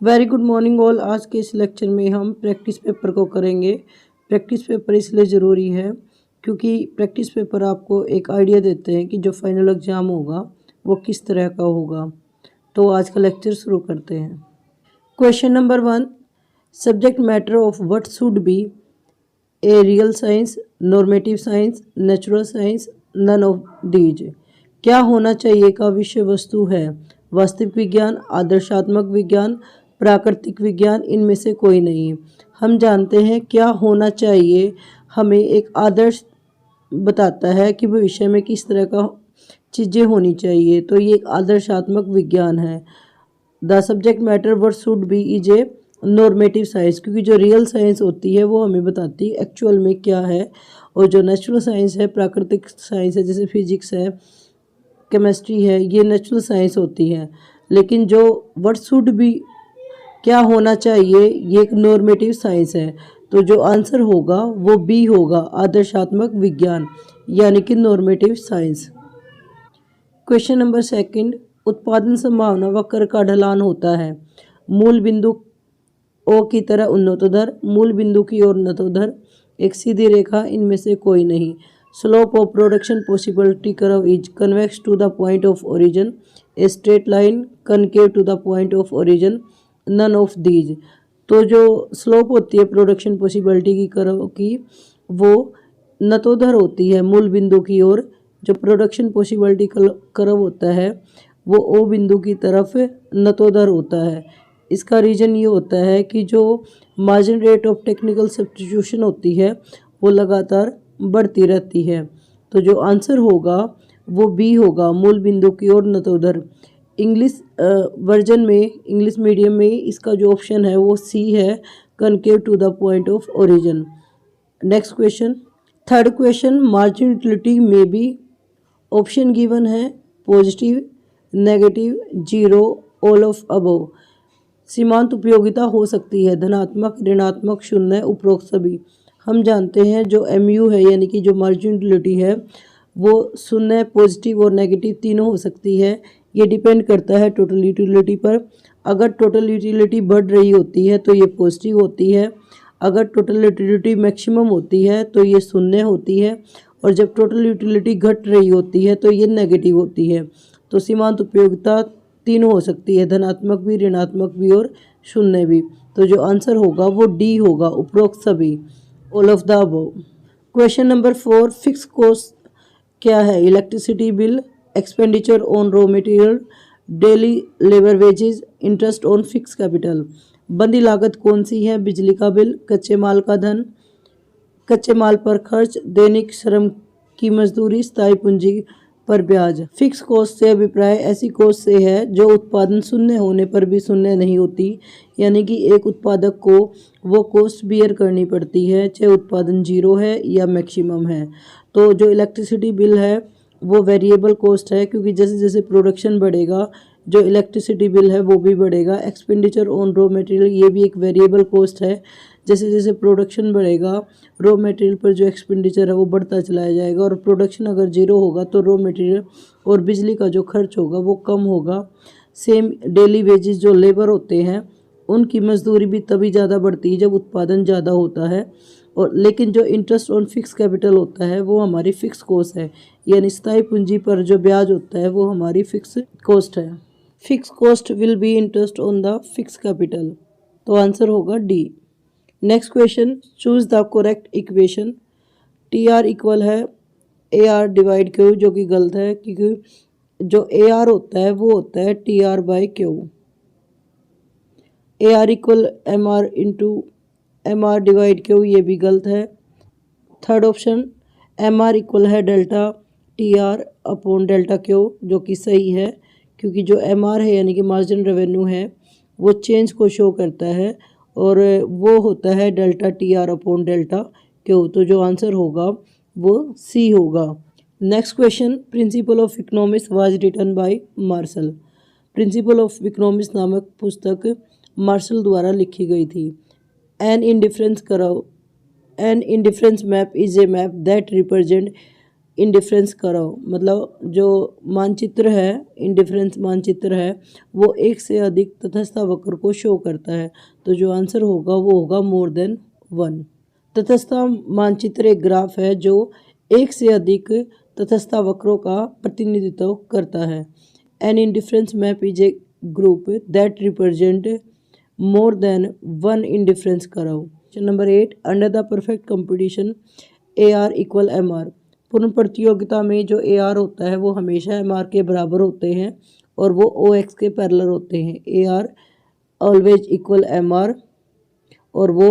Very good morning all. आज के इस लेक्चर में हम प्रैक्टिस पेपर को करेंगे। प्रैक्टिस पेपर इसलिए ज़रूरी है क्योंकि प्रैक्टिस पेपर आपको एक आइडिया देते हैं कि जो फाइनल एग्ज़ाम होगा वो किस तरह का होगा। तो आज का लेक्चर शुरू करते हैं। Question number 1, subject matter of what should be a real science, normative science, natural science, none of these. क्या होना चाहिए का विषय वस्तु है वास्तविक विज्ञान, आदर्शात्मक विज्ञान, प्राकृतिक विज्ञान, इनमें से कोई नहीं। हम जानते हैं क्या होना चाहिए हमें एक आदर्श बताता है कि भविष्य में किस तरह का चीज़ें होनी चाहिए, तो ये एक आदर्शात्मक विज्ञान है। The subject matter what should B is a normative science, क्योंकि जो रियल साइंस होती है वो हमें बताती है एक्चुअल में क्या है, और जो नेचुरल साइंस है, प्राकृतिक साइंस है, जैसे फिजिक्स है, केमिस्ट्री है, ये नेचुरल साइंस होती है। लेकिन जो व्हाट शुड बी क्या होना चाहिए, ये एक नॉर्मेटिव साइंस है। तो जो आंसर होगा वो बी होगा, आदर्शात्मक विज्ञान यानी कि नॉर्मेटिव साइंस। क्वेश्चन नंबर 2, उत्पादन संभावना वक्र का ढलान होता है मूल बिंदु ओ की तरह उन्नतोदर, मूल बिंदु की ओर उन्नतोदर, एक सीधी रेखा, इनमें से कोई नहीं। Slope of production possibility curve is convex to the point of origin, a straight line, concave to the point of origin, none of these. तो जो स्लोप होती है प्रोडक्शन पॉसिबिलिटी की कर्व की, वो नतोदर होती है मूल बिंदु की ओर। जो प्रोडक्शन पॉसिबिलिटी कर्व होता है वो ओ बिंदु की तरफ नतोदर होता है। इसका रीज़न ये होता है कि जो margin rate of technical substitution होती है वो लगातार बढ़ती रहती है। तो जो आंसर होगा वो बी होगा, मूल बिंदु की ओर नतोदर। इंग्लिश वर्जन में, इंग्लिश मीडियम में इसका जो ऑप्शन है वो सी है, concave to the point of origin. Next question, third question, margin utility में भी ऑप्शन गिवन है positive, negative, zero, all of above. सीमांत उपयोगिता हो सकती है धनात्मक, ऋणात्मक, शून्य, उपरोक्त सभी। हम जानते हैं जो MU है यानी कि जो मार्जिन यूटिलिटी है वो शून्य, पॉजिटिव और नेगेटिव तीनों हो सकती है। ये डिपेंड करता है टोटल यूटिलिटी पर। अगर टोटल यूटिलिटी बढ़ रही होती है तो ये पॉजिटिव होती है, अगर टोटल यूटिलिटी मैक्सिमम होती है तो ये शून्य होती है, और जब टोटल यूटिलिटी घट रही होती है तो ये नेगेटिव होती है। तो सीमांत उपयोगिता तीनों हो सकती है, धनात्मक भी, ऋणात्मक भी और शून्य भी। तो जो आंसर होगा वो डी होगा, उपरोक्त सभी, all of the above. Question number 4, fix cost क्या है? Electricity bill, expenditure on raw material, daily labour wages, interest on fix capital. बंदी लागत कौन सी है? बिजली का बिल, कच्चे माल का धन, कच्चे माल पर खर्च, दैनिक श्रम की मजदूरी, स्थायी पूंजी पर ब्याज। फिक्स कॉस्ट से अभिप्राय ऐसी कॉस्ट से है जो उत्पादन शून्य होने पर भी शून्य नहीं होती, यानी कि एक उत्पादक को वो कॉस्ट बियर करनी पड़ती है चाहे उत्पादन जीरो है या मैक्सिमम है। तो जो इलेक्ट्रिसिटी बिल है वो वेरिएबल कॉस्ट है, क्योंकि जैसे जैसे प्रोडक्शन बढ़ेगा जो इलेक्ट्रिसिटी बिल है वो भी बढ़ेगा। एक्सपेंडिचर ऑन रॉ मटेरियल ये भी एक वेरिएबल कॉस्ट है, जैसे जैसे प्रोडक्शन बढ़ेगा रॉ मटेरियल पर जो एक्सपेंडिचर है वो बढ़ता चलाया जाएगा, और प्रोडक्शन अगर जीरो होगा तो रॉ मटेरियल और बिजली का जो खर्च होगा वो कम होगा। सेम डेली वेजेस जो लेबर होते हैं उनकी मजदूरी भी तभी ज़्यादा बढ़ती है जब उत्पादन ज़्यादा होता है। और लेकिन जो इंटरेस्ट ऑन फिक्स कैपिटल होता है वो हमारी फिक्स कॉस्ट है, यानी स्थायी पूंजी पर जो ब्याज होता है वो हमारी फिक्स कॉस्ट है। Fix cost will be interest on the fix capital. तो आंसर होगा D. Next question, choose the correct equation. TR equal है AR डिवाइड Q, जो कि गलत है क्योंकि जो AR होता है वो होता है TR by Q। AR equal MR into MR divide Q, ये भी गलत है। थर्ड ऑप्शन, MR इक्वल है delta TR upon delta Q, जो कि सही है क्योंकि जो MR है यानी कि मार्जिन रेवेन्यू है वो चेंज को शो करता है, और वो होता है delta TR upon delta Q। तो जो आंसर होगा वो सी होगा। Next question, principle of economics was written by Marshall. Principle of economics नामक पुस्तक मार्शल द्वारा लिखी गई थी। An indifference curve, an indifference map is a map that represent indifference करो, मतलब जो मानचित्र है, इंडिफरेंस मानचित्र है, वो एक से अधिक तटस्थ वक्र को शो करता है। तो जो आंसर होगा वो होगा मोर देन वन। तटस्थ मानचित्र एक ग्राफ है जो एक से अधिक तटस्थ वक्रों का प्रतिनिधित्व करता है। An indifference map is a group that represent more than one indifference curve. Question number 8, under the perfect competition AR equal MR। पूर्ण प्रतियोगिता में जो AR होता है वो हमेशा MR के बराबर होते हैं और वो OX के पैरेलल होते हैं। AR ऑलवेज इक्वल MR और वो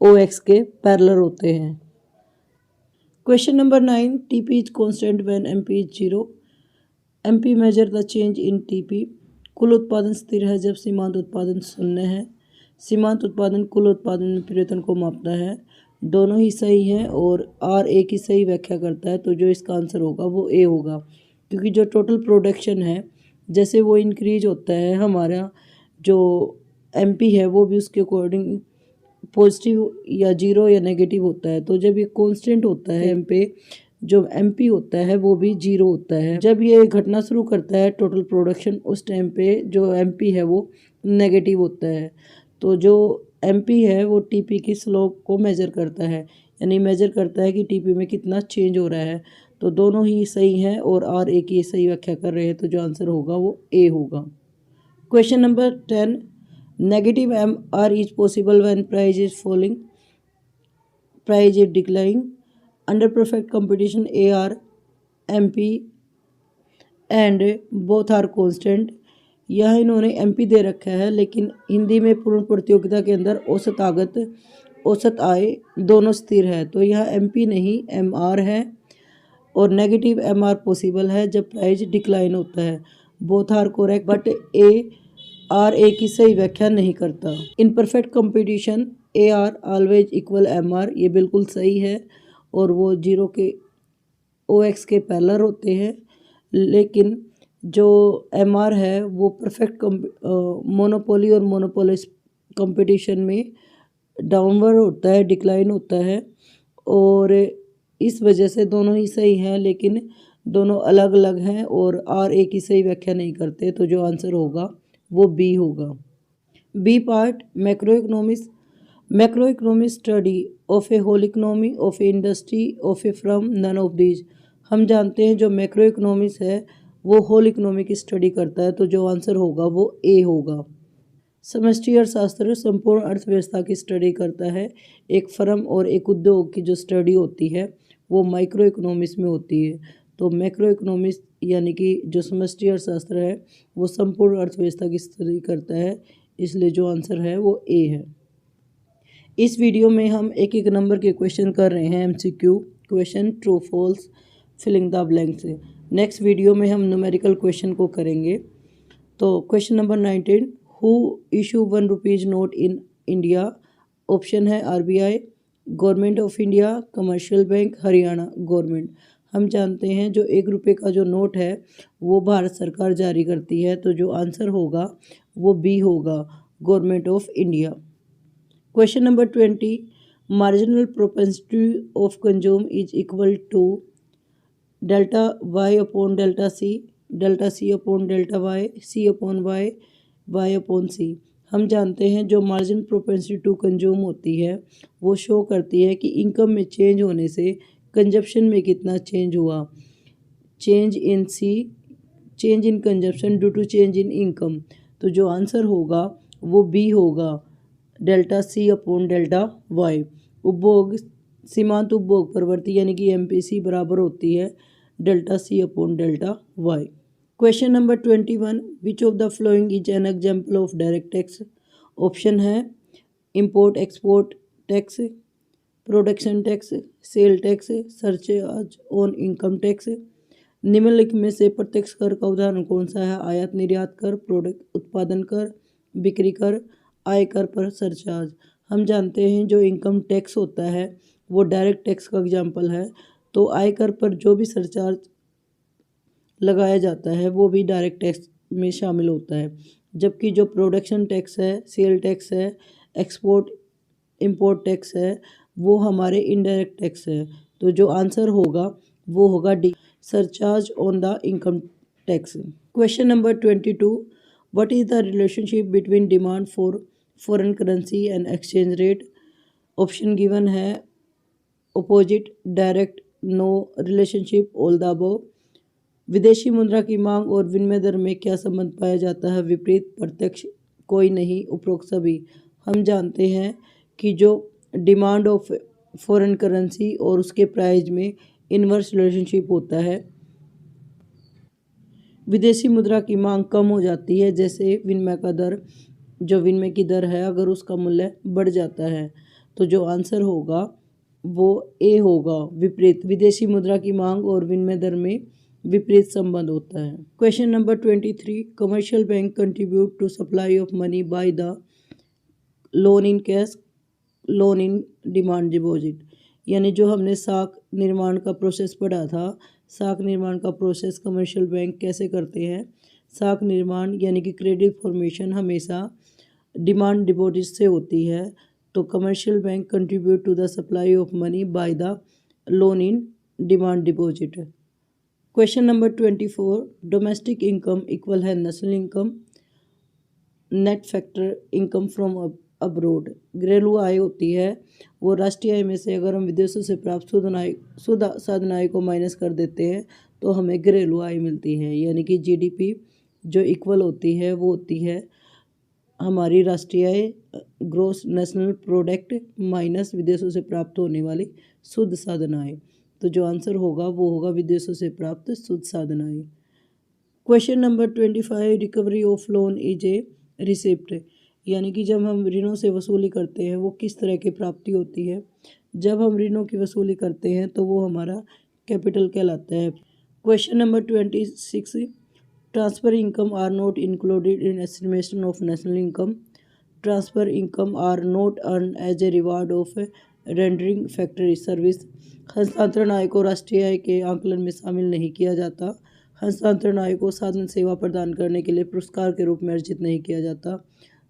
OX के पैरेलल होते हैं। Question number 9, TP is constant when MP is 0। MP measure the change in TP। कुल उत्पादन स्थिर है जब सीमांत उत्पादन शून्य है। सीमांत उत्पादन कुल उत्पादन में परिवर्तन को मापता है। दोनों ही सही हैं और R A की सही व्याख्या करता है। तो जो इसका आंसर होगा वो A होगा, क्योंकि जो टोटल प्रोडक्शन है जैसे वो इंक्रीज होता है, हमारा जो MP है वो भी उसके अकॉर्डिंग पॉजिटिव या जीरो या नेगेटिव होता है। तो जब ये कांस्टेंट होता है MP, जो MP होता है वो भी जीरो होता है। जब ये घटना शुरू करता है टोटल प्रोडक्शन, उस टाइम पे जो MP है वो नेगेटिव होता है। तो जो MP है वो TP की स्लोप को मेजर करता है, यानी मेजर करता है कि TP में कितना चेंज हो रहा है। तो दोनों ही सही हैं और R A की सही व्याख्या कर रहे हैं। तो जो आंसर होगा वो A होगा। Question number 10, negative MR is possible when price is falling, price is declining. Under perfect competition AR MP and both are constant. यह इन्होंने MP दे रखा है, लेकिन हिंदी में पूर्ण प्रतियोगिता के अंदर औसत आगत, औसत आय दोनों स्थिर है। तो यह MP नहीं MR है। और नेगेटिव MR पॉसिबल है जब प्राइस डिक्लाइन होता है। Both are correct, but R A की सही व्याख्या नहीं करता। In perfect competition AR always equal MR, ये बिल्कुल सही है और वो जीरो के OX के पैरेलल होते हैं। लेकिन जो MR है वो परफेक्ट मोनोपोली और मोनोपोलिस कंपटीशन में डाउनवर्ड होता है, डिक्लाइन होता है। और इस वजह से दोनों ही सही हैं, लेकिन दोनों अलग अलग हैं और R A की सही व्याख्या नहीं करते। तो जो आंसर होगा वो B होगा। B part, macro economics study of a whole economy, of a industry, of a firm, none of these. हम जानते हैं जो मैक्रो इकोनॉमिक्स है वो होल इकोनॉमी की स्टडी करता है। तो जो आंसर होगा वो A होगा। समष्टि अर्थशास्त्र संपूर्ण अर्थव्यवस्था की स्टडी करता है। एक फर्म और एक उद्योग की जो स्टडी होती है वो माइक्रो इकोनॉमिक्स में होती है। तो मैक्रो इकोनॉमिक्स यानी कि जो समष्टि अर्थशास्त्र है वो संपूर्ण अर्थव्यवस्था की स्टडी करता है, इसलिए जो आंसर है वो A है। इस वीडियो में हम एक एक नंबर के क्वेश्चन कर रहे हैं, MCQ question, true false, filling the blanks. Next video में हम न्यूमेरिकल क्वेश्चन को करेंगे। तो question number 19, who issue 1 rupees note in India. Option है RBI, government of India, commercial bank, Haryana government. हम जानते हैं जो 1 रुपये का जो नोट है वो भारत सरकार जारी करती है। तो जो आंसर होगा वो B होगा, government of India. Question number 20, marginal propensity of consume is equal to delta Y upon delta C upon delta Y, C upon Y upon C। हम जानते हैं जो मार्जिन प्रोपेंसिटी टू कंज्यूम होती है वो शो करती है कि इनकम में चेंज होने से कंजप्शन में कितना चेंज हुआ। Change in consumption due to change in income. तो जो आंसर होगा वो B होगा, delta C upon delta Y। उपभोग, सीमांत उपभोग प्रवृत्ति यानी कि MPC बराबर होती है delta C upon delta Y। Question number 21, which of the following is an example of direct tax. Option है import export tax, production tax, sale tax, surcharge on income tax. निम्नलिखित में से प्रत्यक्ष कर का उदाहरण कौन सा है। आयात निर्यात कर, प्रोडक्ट उत्पादन कर, बिक्री कर, आय कर पर सरचार्ज। हम जानते हैं जो इनकम टैक्स होता है वो डायरेक्ट टैक्स का एग्जाम्पल है। तो आय कर पर जो भी सरचार्ज लगाया जाता है वो भी डायरेक्ट टैक्स में शामिल होता है। जबकि जो प्रोडक्शन टैक्स है, सेल टैक्स है, एक्सपोर्ट इंपोर्ट टैक्स है, वो हमारे इनडायरेक्ट टैक्स है। तो जो आंसर होगा वो होगा D, surcharge on the income tax. Question number 22, what is the relationship between demand for foreign currency and exchange rate? Option given है opposite, direct, no, relationship, all the above. विदेशी मुद्रा की मांग और विनिमय दर में क्या संबंध पाया जाता है? विपरीत, प्रत्यक्ष, कोई नहीं, उपरोक्त सभी। हम जानते हैं कि जो डिमांड ऑफ फॉरेन करेंसी और उसके प्राइस में इनवर्स रिलेशनशिप होता है। विदेशी मुद्रा की मांग कम हो जाती है जैसे विनिमय का दर, जो विनिमय की दर है अगर उसका मूल्य बढ़ जाता है, तो जो आंसर होगा वो ए होगा, विपरीत। विदेशी मुद्रा की मांग और विनिमय दर में विपरीत संबंध होता है। Question number 23, commercial bank contribute to supply of money by the loan in cash, loan in demand deposit. यानी जो हमने साख निर्माण का प्रोसेस पढ़ा था, साख निर्माण का प्रोसेस कमर्शियल बैंक कैसे करते हैं। साख निर्माण यानी कि क्रेडिट फॉर्मेशन हमेशा डिमांड डिपॉजिट से होती है, तो commercial bank contribute to the supply of money by the loan in demand deposit. Question number 24, domestic income equal है national income, net factor income from abroad. घरेलू आय होती है वो राष्ट्रीय आय में से अगर हम विदेशों से प्राप्त शुद्ध साधन आय को माइनस कर देते हैं तो हमें घरेलू आय मिलती है। यानी कि जीडीपी जो इक्वल होती है वो होती है हमारी राष्ट्रीय आय, ग्रोस नेशनल प्रोडक्ट माइनस विदेशों से प्राप्त होने वाली शुद्ध साधन आय। तो जो आंसर होगा वो होगा विदेशों से प्राप्त शुद्ध साधन आय। Question number 25, recovery of loan is a receipt. यानी कि जब हम ऋणों से वसूली करते हैं वो किस तरह की प्राप्ति होती है? जब हम ऋणों की वसूली करते हैं तो वो हमारा कैपिटल कहलाता है। Question number 26, transfer income are not included in estimation of national income. Transfer income are not earn as a reward of rendering factory service. हस्तांतरण आय को राष्ट्रीय आय के आंकलन में शामिल नहीं किया जाता। हस्तांतरण आय को साधन सेवा प्रदान करने के लिए पुरस्कार के रूप में अर्जित नहीं किया जाता।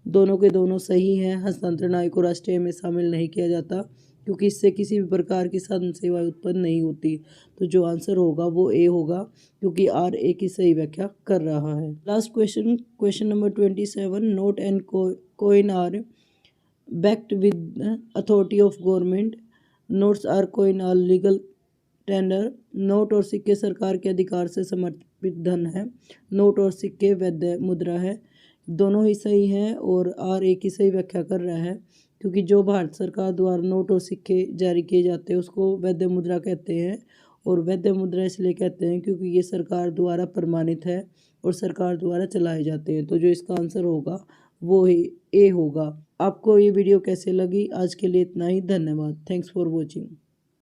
दोनों के दोनों सही हैं। हस्तांतरण आय को राष्ट्रीय आय में शामिल नहीं किया जाता क्योंकि इससे किसी भी प्रकार की साधन सेवा उत्पन्न नहीं होती। तो जो आंसर होगा वो ए होगा क्योंकि आर ए की सही व्याख्या कर रहा है। Last question, question number 27, note and coin are backed with authority of government. Notes are coin are legal tender. Note और सिक्के सरकार के अधिकार से समर्पित धन है। नोट और सिक्के वैध मुद्रा है। दोनों ही सही हैं और आर ए की सही व्याख्या कर रहा है क्योंकि जो भारत सरकार द्वारा नोट और सिक्के जारी किए जाते हैं उसको वैध मुद्रा कहते हैं। और वैध मुद्रा इसलिए कहते हैं क्योंकि ये सरकार द्वारा प्रमाणित है और सरकार द्वारा चलाए जाते हैं। तो जो इसका आंसर होगा वो ही ए होगा। आपको ये वीडियो कैसे लगी? आज के लिए इतना ही, धन्यवाद। Thanks for watching.